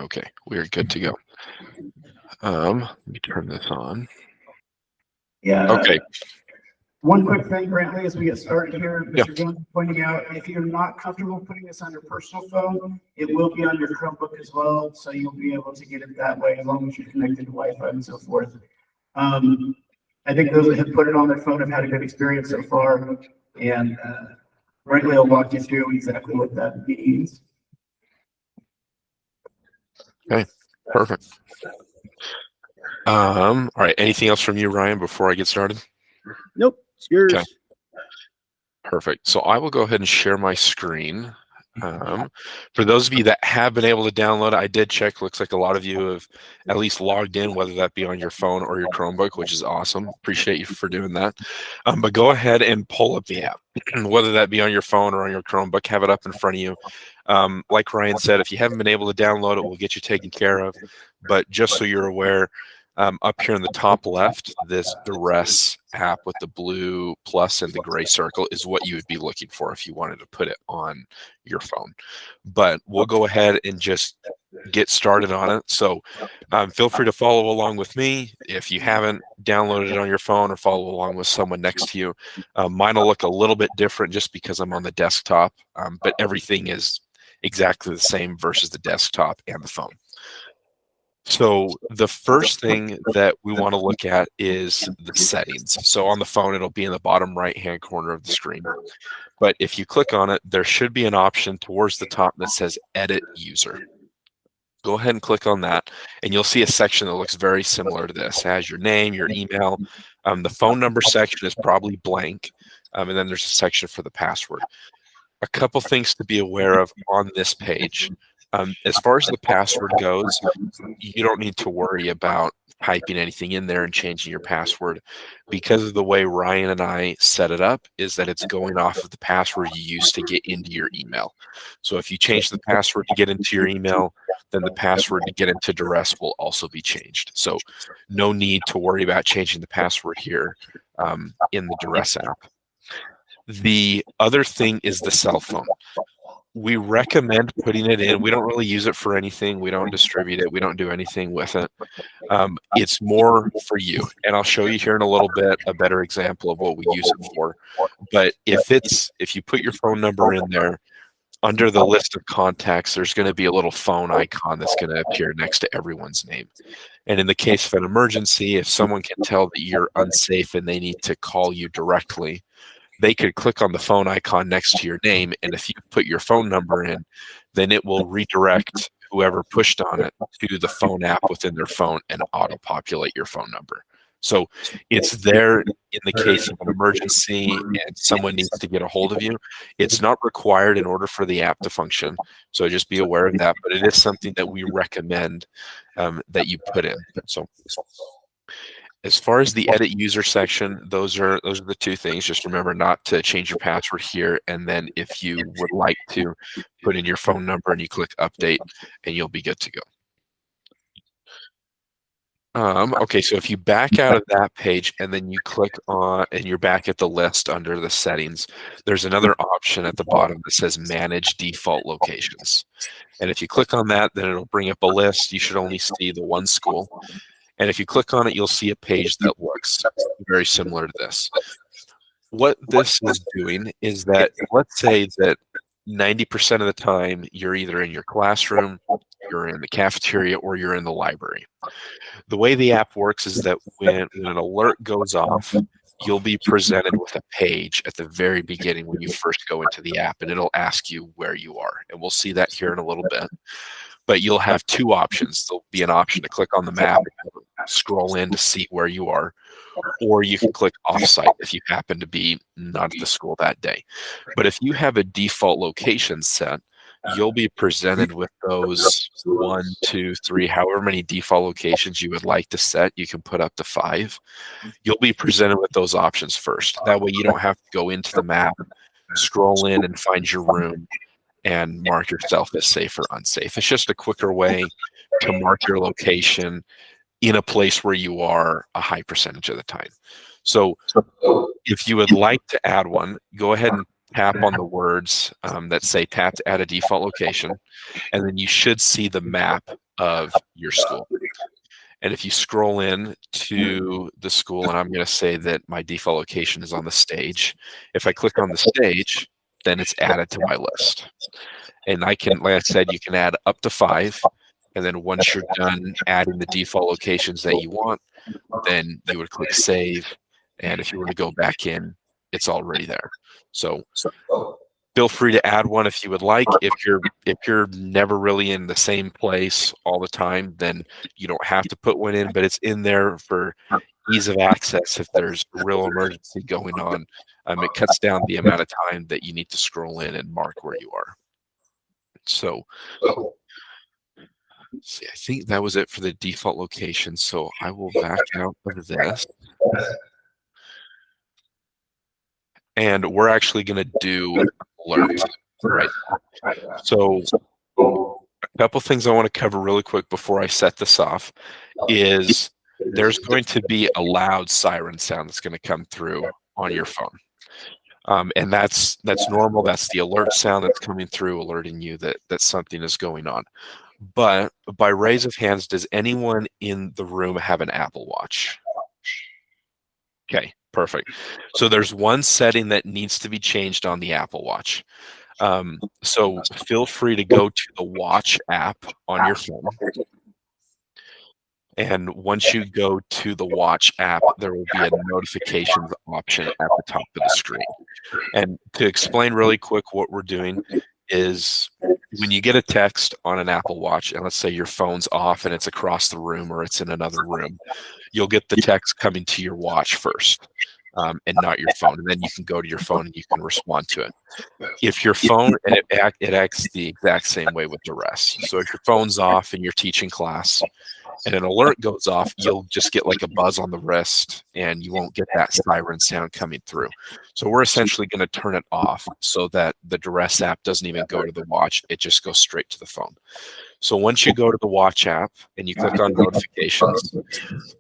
Okay, we're good to go. Let me turn this on. Yeah. Okay. One quick thing, Brantley, as we get started here, Yeah. Mr. Jones is pointing out, if you're not comfortable putting this on your personal phone, it will be on your Chromebook as well, so you'll be able to get it that way as long as you're connected to Wi-Fi and so forth. I think those that have put it on their phone have had a good experience so far, and Brantley will walk you through exactly what that means. Okay, perfect. All right, anything else from you, Ryan, before I get started? Nope, it's yours. Okay. Perfect. So I will go ahead and share my screen. For those of you that have been able to download it, I did check. Looks like a lot of you have at least logged in, whether that be on your phone or your Chromebook, which is awesome. Appreciate you for doing that. But go ahead and pull up the app, whether that be on your phone or on your Chromebook. Have it up in front of you. Like Ryan said, if you haven't been able to download it, we'll get you taken care of. But just so you're aware, up here in the top left, this DIR S app with the blue plus and the gray circle is what you would be looking for if you wanted to put it on your phone. But we'll go ahead and just get started on it. So feel free to follow along with me. If you haven't downloaded it on your phone, or follow along with someone next to you. Mine will look a little bit different just because I'm on the desktop, but everything is exactly the same versus the desktop and the phone. So the first thing that we want to look at is the settings. So on the phone, it'll be in the bottom right-hand corner of the screen. But if you click on it, there should be an option towards the top that says Edit User. Go ahead and click on that, and you'll see a section that looks very similar to this. It has your name, your email. The phone number section is probably blank, and then there's a section for the password. A couple things to be aware of on this page. As far as the password goes, you don't need to worry about typing anything in there and changing your password, because of the way Ryan and I set it up is that it's going off of the password you used to get into your email. So if you change the password to get into your email, then the password to get into DIR S will also be changed. So no need to worry about changing the password here in the DIR S app. The other thing is the cell phone. We recommend putting it in. We don't really use it for anything. We don't distribute it. We don't do anything with it. It's more for you. And I'll show you here in a little bit a better example of what we use it for. But if you put your phone number in there, under the list of contacts, there's going to be a little phone icon that's going to appear next to everyone's name. And in the case of an emergency, if someone can tell that you're unsafe and they need to call you directly, they could click on the phone icon next to your name, and if you put your phone number in, then it will redirect whoever pushed on it to the phone app within their phone and auto-populate your phone number. So it's there in the case of an emergency and someone needs to get a hold of you. It's not required in order for the app to function, so just be aware of that, but it is something that we recommend that you put in. So as far as the edit user section, those are the two things. Just remember not to change your password here. And then if you would like to put in your phone number and you click update, and you'll be good to go. Okay, so if you back out of that page and then you click on, and you're back at the list under the settings, there's another option at the bottom that says manage default locations. And if you click on that, then it'll bring up a list. You should only see the one school. And if you click on it, you'll see a page that looks very similar to this. What this is doing is that, let's say that 90% of the time you're either in your classroom, you're in the cafeteria, or you're in the library. The way the app works is that when an alert goes off, you'll be presented with a page at the very beginning when you first go into the app, and it'll ask you where you are. And we'll see that here in a little bit. But you'll have two options. There'll be an option to click on the map, scroll in to see where you are, or you can click offsite if you happen to be not at the school that day. But if you have a default location set, you'll be presented with those 1, 2, 3, however many default locations you would like to set. You can put up to 5. You'll be presented with those options first. That way you don't have to go into the map, scroll in and find your room, and mark yourself as safe or unsafe. It's just a quicker way to mark your location in a place where you are a high percentage of the time. So if you would like to add one, go ahead and tap on the words that say tap to add a default location, and then you should see the map of your school. And if you scroll in to the school, and I'm going to say that my default location is on the stage, if I click on the stage, then it's added to my list. And I can, like I said, you can add up to 5. And then once you're done adding the default locations that you want, then you would click save. And if you were to go back in, it's already there. So feel free to add one if you would like. If you're never really in the same place all the time, then you don't have to put one in, but it's in there for ease of access if there's a real emergency going on. It cuts down the amount of time that you need to scroll in and mark where you are. So see, I think that was it for the default location. So I will back out of this. And we're actually going to do alert, right? So a couple things I want to cover really quick before I set this off is there's going to be a loud siren sound that's going to come through on your phone. And that's normal. That's the alert sound that's coming through, alerting you that something is going on. But by raise of hands, does anyone in the room have an Apple Watch? Okay, perfect. So there's one setting that needs to be changed on the Apple Watch. So feel free to go to the Watch app on your phone. And once you go to the Watch app, there will be a notifications option at the top of the screen. And to explain really quick what we're doing is when you get a text on an Apple Watch, and let's say your phone's off and it's across the room or it's in another room, you'll get the text coming to your watch first and not your phone. And then you can go to your phone and you can respond to it. If your phone, and it acts the exact same way with DIR S. So if your phone's off and you're teaching class and an alert goes off, you'll just get like a buzz on the wrist and you won't get that siren sound coming through. So we're essentially going to turn it off so that the DIR S app doesn't even go to the watch. It just goes straight to the phone. So once you go to the Watch app and you click on notifications,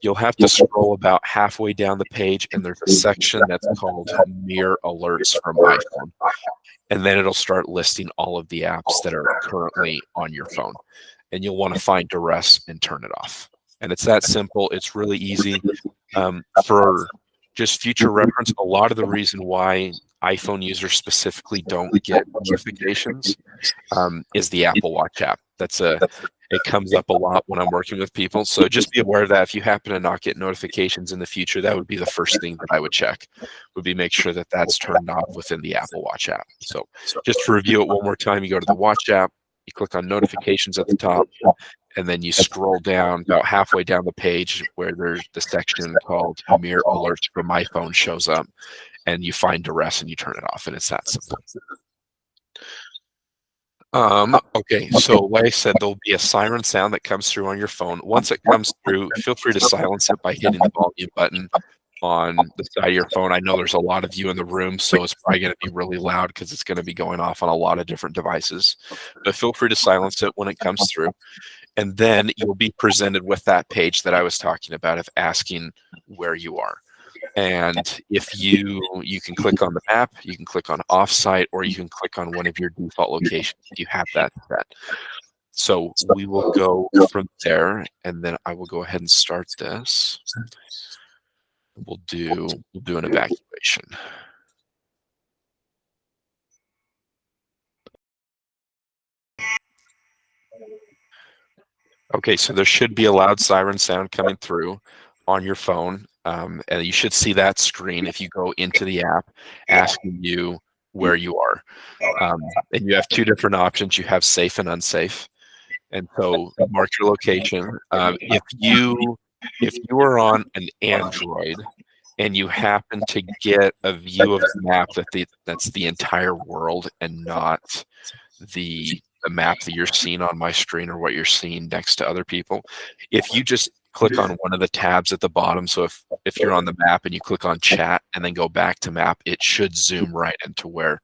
you'll have to scroll about halfway down the page and there's a section that's called Mere Alerts from iPhone. And then it'll start listing all of the apps that are currently on your phone. And you'll want to find DIR S and turn it off. And it's that simple. It's really easy. For just future reference, a lot of the reason why iPhone users specifically don't get notifications is the Apple Watch app. It comes up a lot when I'm working with people. So just be aware of that. If you happen to not get notifications in the future, that would be the first thing that I would check, would be make sure that that's turned off within the Apple Watch app. So just to review it one more time, you go to the Watch app, you click on notifications at the top, and then you scroll down about halfway down the page where there's the section called Mere Alerts from my phone shows up, and you find DIR S and you turn it off, and it's that simple. Okay, so like I said, there'll be a siren sound that comes through on your phone. Once it comes through, feel free to silence it by hitting the volume button on the side of your phone. I know there's a lot of you in the room, so it's probably going to be really loud because it's going to be going off on a lot of different devices. But feel free to silence it when it comes through. And then you'll be presented with that page that I was talking about of asking where you are. And if you can click on the map, you can click on offsite, or you can click on one of your default locations if you have that set. So we will go from there, and then I will go ahead and start this. We'll do an evacuation. Okay, so there should be a loud siren sound coming through on your phone. And you should see that screen if you go into the app asking you where you are. And you have two different options. You have safe and unsafe. And so mark your location. If you are on an Android and you happen to get a view of the map that's the entire world and not the map that you're seeing on my screen or what you're seeing next to other people, if you just click on one of the tabs at the bottom, so if you're on the map and you click on chat and then go back to map, it should zoom right into where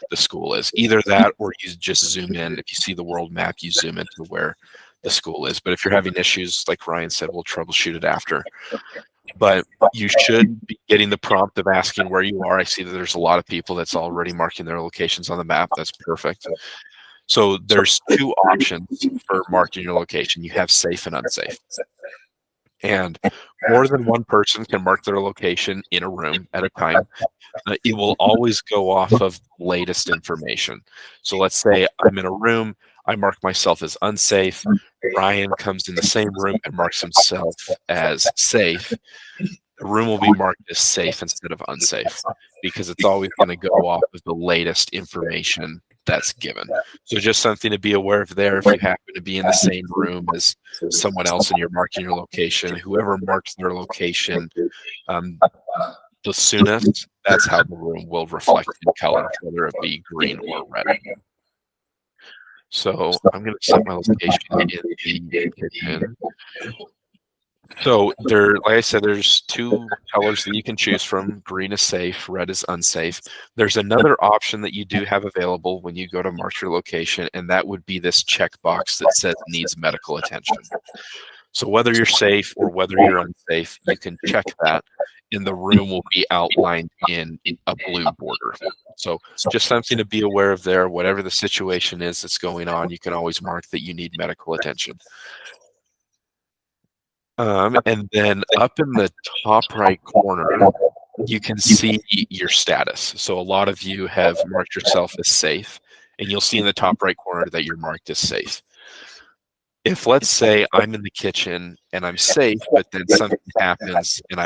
the school is. Either that or you just zoom in. If you see the world map, you zoom into where the school is. But if you're having issues, like Ryan said, we'll troubleshoot it after. But you should be getting the prompt of asking where you are. I see that there's a lot of people that's already marking their locations on the map. That's perfect. So there's two options for marking your location. You have safe and unsafe. And more than one person can mark their location in a room at a time. It will always go off of the latest information. So let's say I'm in a room, I mark myself as unsafe. Ryan comes in the same room and marks himself as safe. The room will be marked as safe instead of unsafe because it's always going to go off of the latest information that's given. So just something to be aware of there. If you happen to be in the same room as someone else and you're marking your location, whoever marks their location the soonest, that's how the room will reflect in color, whether it be green or red. So I'm going to set my location in the kitchen. So like I said, there's two colors that you can choose from. Green is safe, red is unsafe. There's another option that you do have available when you go to mark your location, and that would be this checkbox that says needs medical attention. So whether you're safe or whether you're unsafe, you can check that, and the room will be outlined in a blue border. So just something to be aware of there. Whatever the situation is that's going on, you can always mark that you need medical attention. And then up in the top right corner, you can see your status. So a lot of you have marked yourself as safe, and you'll see in the top right corner that you're marked as safe. If let's say I'm in the kitchen and I'm safe, but then something happens and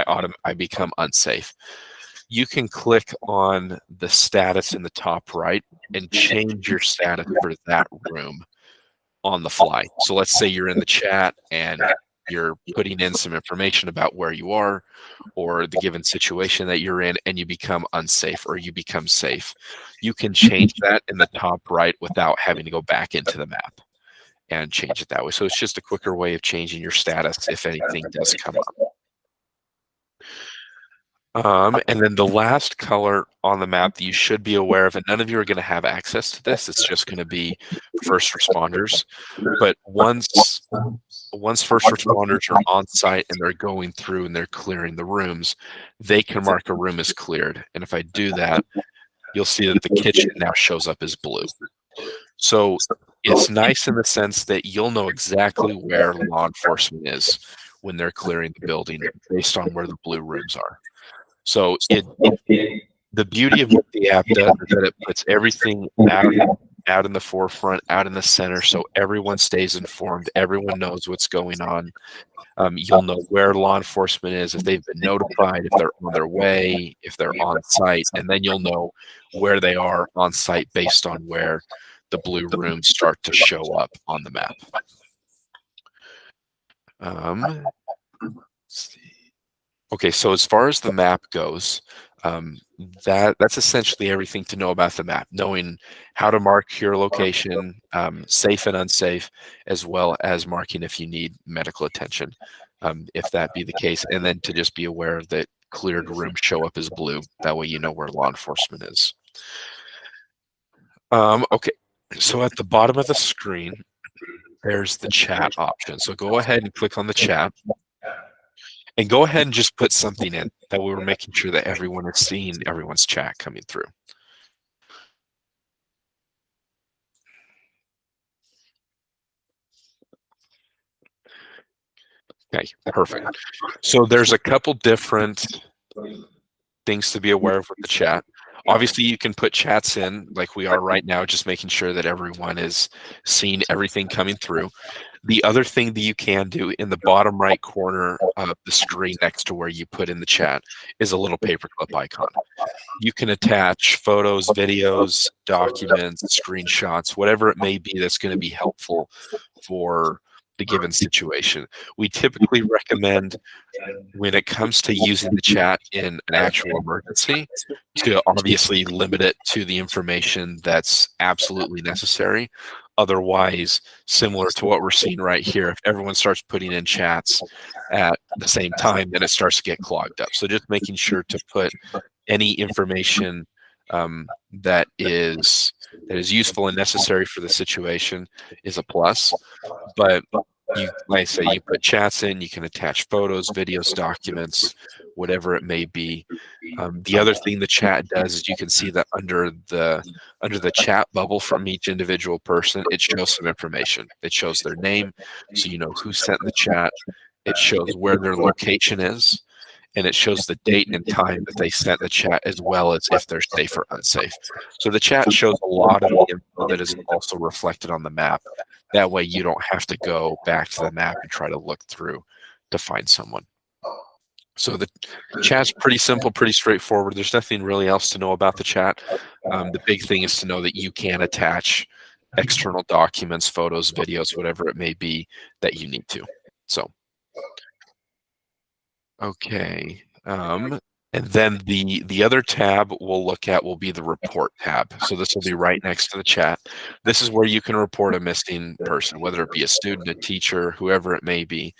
I become unsafe, you can click on the status in the top right and change your status for that room on the fly. So let's say you're in the chat and you're putting in some information about where you are or the given situation that you're in, and you become unsafe or you become safe. You can change that in the top right without having to go back into the map and change it that way. So it's just a quicker way of changing your status if anything does come up. And then the last color on the map that you should be aware of, and none of you are going to have access to this, it's just going to be first responders. But once first responders are on site and they're going through and they're clearing the rooms, they can mark a room as cleared. And if I do that, you'll see that the kitchen now shows up as blue. So it's nice in the sense that you'll know exactly where law enforcement is when they're clearing the building based on where the blue rooms are. So the beauty of what the app does is that it puts everything out in the forefront, out in the center, so everyone stays informed. Everyone knows what's going on. You'll know where law enforcement is, if they've been notified, if they're on their way, if they're on site, and then you'll know where they are on site based on where the blue rooms start to show up on the map. Let's see. Okay, so as far as the map goes, that's essentially everything to know about the map, knowing how to mark your location, safe and unsafe, as well as marking if you need medical attention, if that be the case, and then to just be aware that cleared rooms show up as blue. That way you know where law enforcement is. Okay, so at the bottom of the screen, there's the chat option. So go ahead and click on the chat. And go ahead and just put something in that we were making sure that everyone is seeing everyone's chat coming through. Okay, perfect. So there's a couple different things to be aware of with the chat. Obviously, you can put chats in like we are right now, just making sure that everyone is seeing everything coming through. The other thing that you can do in the bottom right corner of the screen next to where you put in the chat is a little paperclip icon. You can attach photos, videos, documents, screenshots, whatever it may be that's going to be helpful for the given situation. We typically recommend, when it comes to using the chat in an actual emergency, to obviously limit it to the information that's absolutely necessary. Otherwise, similar to what we're seeing right here, if everyone starts putting in chats at the same time, then it starts to get clogged up. So just making sure to put any information that is useful and necessary for the situation is a plus. But like I say, you put chats in, you can attach photos, videos, documents, whatever it may be. The other thing the chat does is you can see that under the chat bubble from each individual person, it shows some information. It shows their name, so you know who sent the chat. It shows where their location is, and it shows the date and time that they sent the chat, as well as if they're safe or unsafe. So the chat shows a lot of the info that is also reflected on the map. That way you don't have to go back to the map and try to look through to find someone. So the chat's pretty simple, pretty straightforward. There's nothing really else to know about the chat. The big thing is to know that you can attach external documents, photos, videos, whatever it may be that you need to. So, okay. And then the other tab we'll look at will be the report tab. So this will be right next to the chat. This is where you can report a missing person, whether it be a student, a teacher, whoever it may be.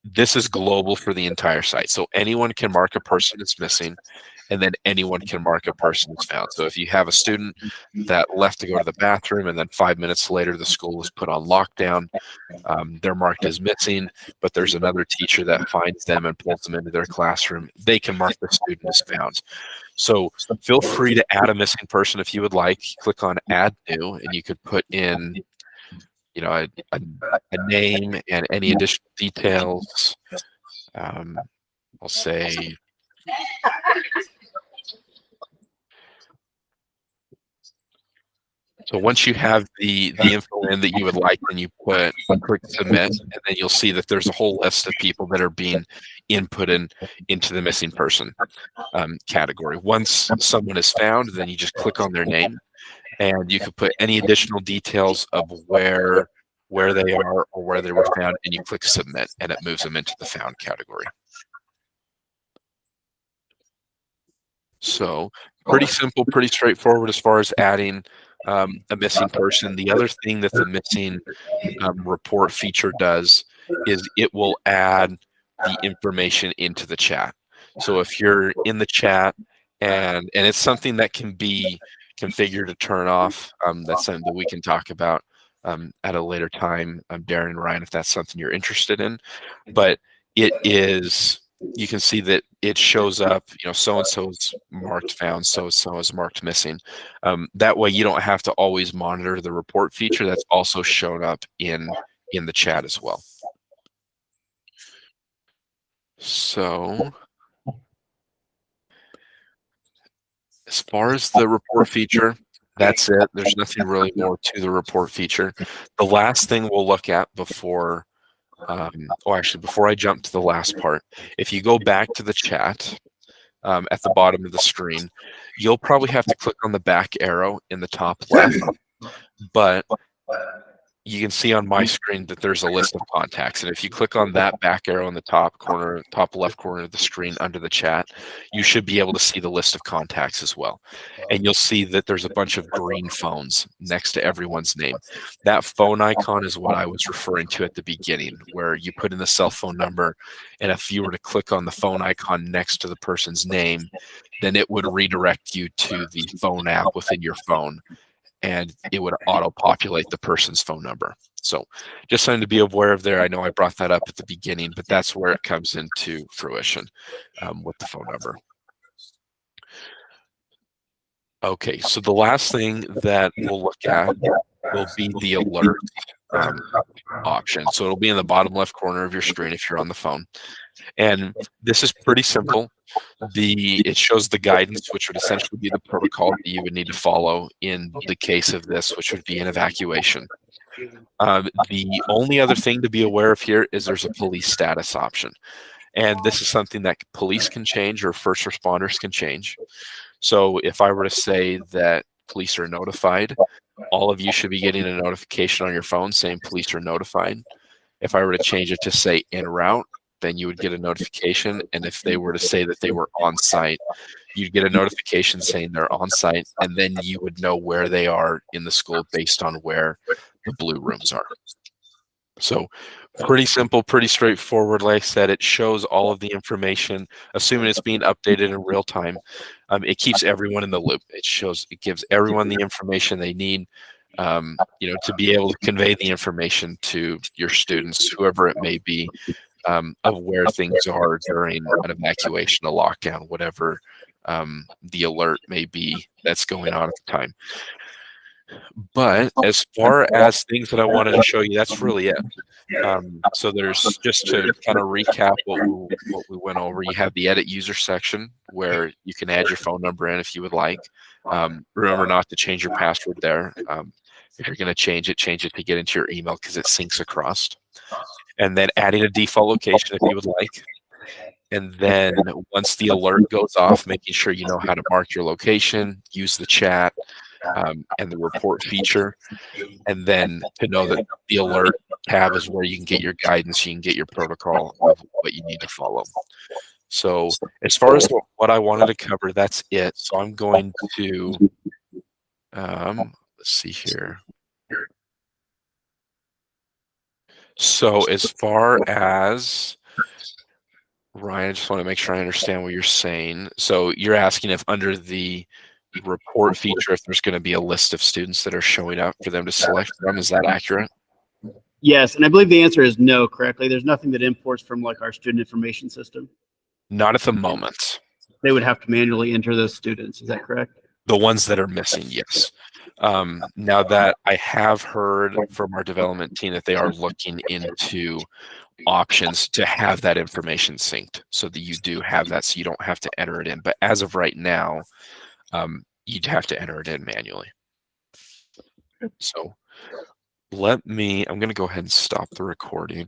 This is global for the entire site. So anyone can mark a person as missing, and then anyone can mark a person as found. So if you have a student that left to go to the bathroom and then 5 minutes later the school is put on lockdown, they're marked as missing, but there's another teacher that finds them and pulls them into their classroom, they can mark the student as found. So feel free to add a missing person if you would like. Click on Add New, and you could put in a name and any additional details. I'll say so once you have the info in that you would like, then you click submit, and then you'll see that there's a whole list of people that are being inputted into the missing person category. Once someone is found, then you just click on their name, and you can put any additional details of where they are or where they were found, and you click submit, and it moves them into the found category. So pretty simple, pretty straightforward as far as adding a missing person. The other thing that the missing report feature does is it will add the information into the chat. So if you're in the chat and it's something that can be configured to turn off, that's something that we can talk about at a later time, Darren and Ryan, if that's something you're interested in. But it is, you can see that it shows up, so-and-so is marked found, so-and-so is marked missing. That way you don't have to always monitor the report feature. That's also shown up in the chat as well. So as far as the report feature, that's it. There's nothing really more to the report feature. The last thing we'll look at before I jump to the last part, if you go back to the chat at the bottom of the screen, you'll probably have to click on the back arrow in the top left, but you can see on my screen that there's a list of contacts. And if you click on that back arrow in the top left corner of the screen under the chat, you should be able to see the list of contacts as well. And you'll see that there's a bunch of green phones next to everyone's name. That phone icon is what I was referring to at the beginning, where you put in the cell phone number, and if you were to click on the phone icon next to the person's name, then it would redirect you to the phone app within your phone, and it would auto-populate the person's phone number. So just something to be aware of there. I know I brought that up at the beginning, but that's where it comes into fruition with the phone number. Okay, so the last thing that we'll look at will be the alert option. So it'll be in the bottom left corner of your screen if you're on the phone. And this is pretty simple. It shows the guidance, which would essentially be the protocol that you would need to follow in the case of this, which would be an evacuation. The only other thing to be aware of here is there's a police status option. And this is something that police can change or first responders can change. So if I were to say that police are notified, all of you should be getting a notification on your phone saying police are notified. If I were to change it to say en route, then you would get a notification. And if they were to say that they were on site, you'd get a notification saying they're on site, and then you would know where they are in the school based on where the blue rooms are. So pretty simple, pretty straightforward. Like I said, it shows all of the information, assuming it's being updated in real time. It keeps everyone in the loop. It gives everyone the information they need, to be able to convey the information to your students, whoever it may be, of where things are during an evacuation, a lockdown, whatever the alert may be that's going on at the time. But as far as things that I wanted to show you, that's really it. So there's, just to kind of recap what we went over, you have the edit user section where you can add your phone number in if you would like. Remember not to change your password there. If you're going to change it to get into your email because it syncs across. And then adding a default location if you would like. And then once the alert goes off, making sure you know how to mark your location, use the chat, and the report feature. And then to know that the alert tab is where you can get your guidance, you can get your protocol of what you need to follow. So as far as what I wanted to cover, that's it. So I'm going to, let's see here. So as far as, Ryan, I just want to make sure I understand what you're saying. So you're asking if under the report feature, if there's going to be a list of students that are showing up for them to select from. Is that accurate? Yes, and I believe the answer is no, correctly. There's nothing that imports from like our student information system. Not at the moment. They would have to manually enter those students. Is that correct? The ones that are missing, yes. Now that I have heard from our development team that they are looking into options to have that information synced so that you do have that, so you don't have to enter it in. But as of right now, you'd have to enter it in manually. So I'm going to go ahead and stop the recording.